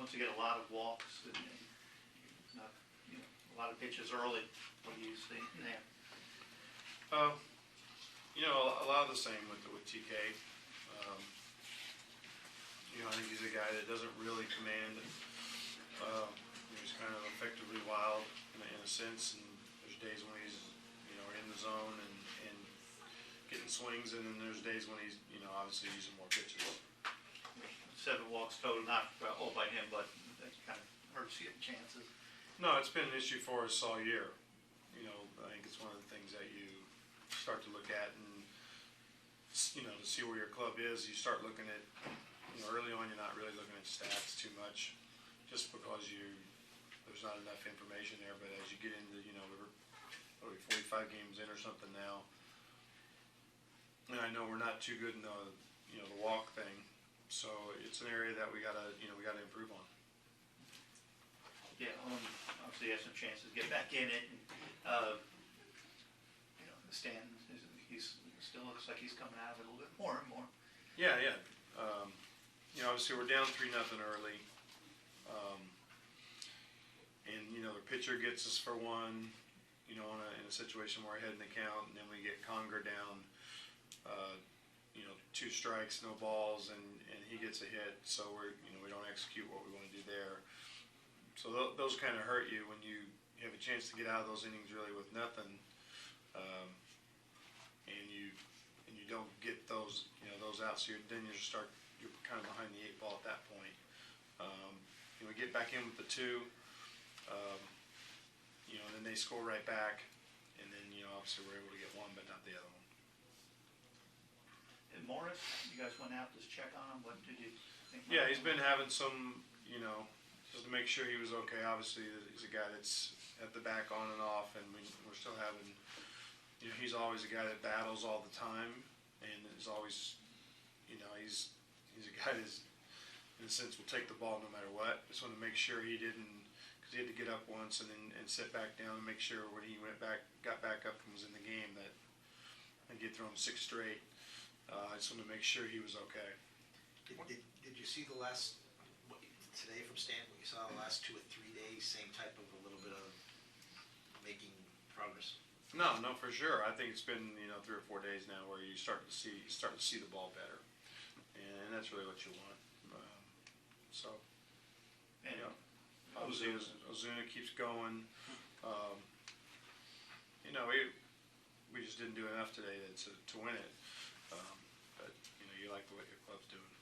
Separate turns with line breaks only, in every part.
once you get a lot of walks and not, a lot of pitches early, what do you see there?
A lot of the same with TK. I think he's a guy that doesn't really command. He's kind of effectively wild in a sense, and there's days when he's in the zone and getting swings, and then there's days when he's obviously using more pitches.
7 walks total, not all by him, but that kind of hurts your chances.
No, it's been an issue for us all year. I think it's one of the things that you start to look at, and to see where your club is, you start looking at. Early on, you're not really looking at stats too much, just because there's not enough information there. But as you get into, we're 45 games in or something now, and I know we're not too good in the walk thing. So it's an area that we gotta improve on.
Yeah, obviously he has some chances to get back in it. And, Stanton, he still looks like he's coming out of it a little bit more and more.
Yeah. Obviously we're down 3-0 early, and the pitcher gets us for one. In a situation where we're ahead in the count, and then we get Conger down. 2 strikes, no balls, and he gets a hit. So we don't execute what we want to do there. So those kind of hurt you when you have a chance to get out of those innings really with nothing, and you don't get those outs. So then you're kind of behind the 8 ball at that point. We get back in with the 2, and then they score right back, and then obviously we're able to get one, but not the other one.
And Morris, you guys went out to check on him. What did you think?
Yeah, he's been having some, just to make sure he was okay. Obviously, he's a guy that's at the back on and off, and we're still having, he's always a guy that battles all the time, and is always, he's a guy that's, in a sense, will take the ball no matter what. Just want to make sure he didn't, because he had to get up once and sit back down and make sure when he got back up and was in the game that I get thrown 6 straight. I just wanted to make sure he was okay.
Did you see the last today from Stanton? You saw the last 2 or 3 days, same type of a little bit of making progress.
No, for sure. I think it's been 3 or 4 days now where you start to see the ball better, and that's really what you want. Obviously Ozuna keeps going. We just didn't do enough today to win it. But you like what your club's doing.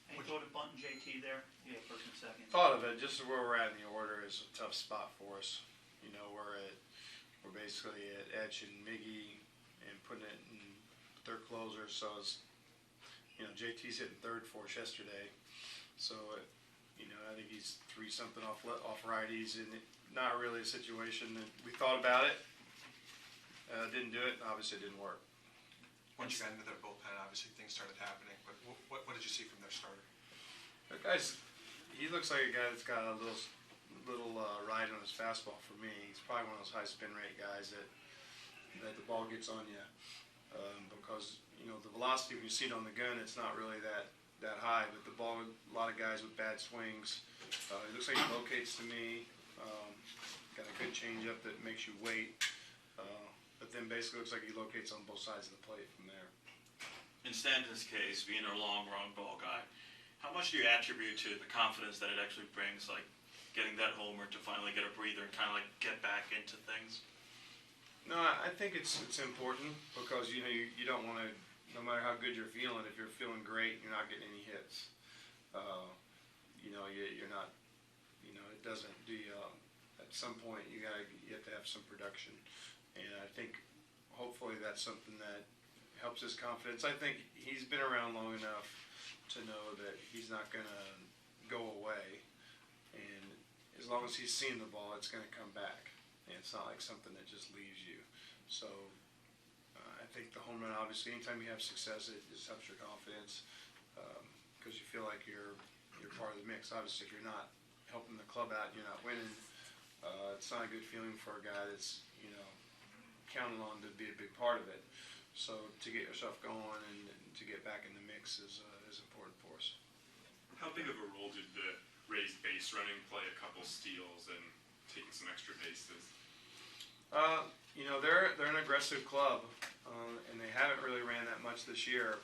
Any thought of bunting JT there? Yeah, first and second.
Thought of it. Just where we're at in the order is a tough spot for us. We're basically at Etch and Miggy and putting it in third closer. So it's JT's hitting third for us yesterday. So I think he's 3-something off righties, and not really a situation that we thought about it. Didn't do it. Obviously, it didn't work.
Once you got into their bullpen, obviously things started happening. But what did you see from their starter?
That he looks like a guy that's got a little ride on his fastball for me. He's probably one of those high spin rate guys that the ball gets on you, because the velocity when you see it on the gun, it's not really that high. But the ball, a lot of guys with bad swings. It looks like he locates to me. Got a good changeup that makes you wait. But then basically looks like he locates on both sides of the plate from there.
In Stanton's case, being a long ball guy, how much do you attribute to the confidence that it actually brings, like getting that homer to finally get a breather and kind of like get back into things?
No, I think it's important because you don't want to, no matter how good you're feeling, if you're feeling great, you're not getting any hits. You're not. It doesn't do you. At some point, you have to have some production. And I think hopefully that's something that helps his confidence. I think he's been around long enough to know that he's not going to go away. And as long as he's seeing the ball, it's going to come back. And it's not like something that just leaves you. So I think the home run, obviously, anytime you have success, it just helps your confidence because you feel like you're part of the mix. Obviously, if you're not helping the club out, you're not winning. It's not a good feeling for a guy that's counted on to be a big part of it. So to get yourself going and to get back in the mix is important for us.
How big of a role did the raised base running play? A couple steals and taking some extra bases.
They're an aggressive club, and they haven't really ran that much this year.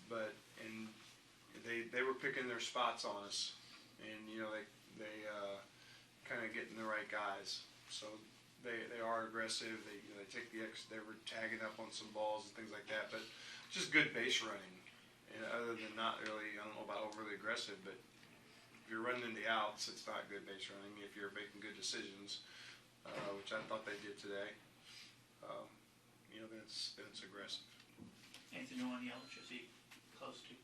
But they were picking their spots on us, and they kind of getting the right guys. So they are aggressive. They take they were tagging up on some balls and things like that. But just good base running, and other than not really, I don't know about overly aggressive, but if you're running in the outs, it's not good base running. If you're making good decisions, which I thought they did today, then it's aggressive.
Anything new on Yelich? Is he close to?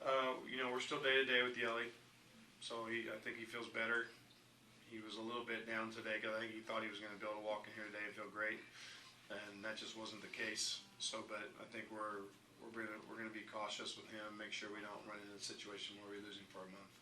We're still day to day with Yelly, so I think he feels better. He was a little bit down today because I think he thought he was going to be able to walk in here today and feel great, and that just wasn't the case. But I think we're going to be cautious with him, make sure we don't run into a situation where we lose him for a month.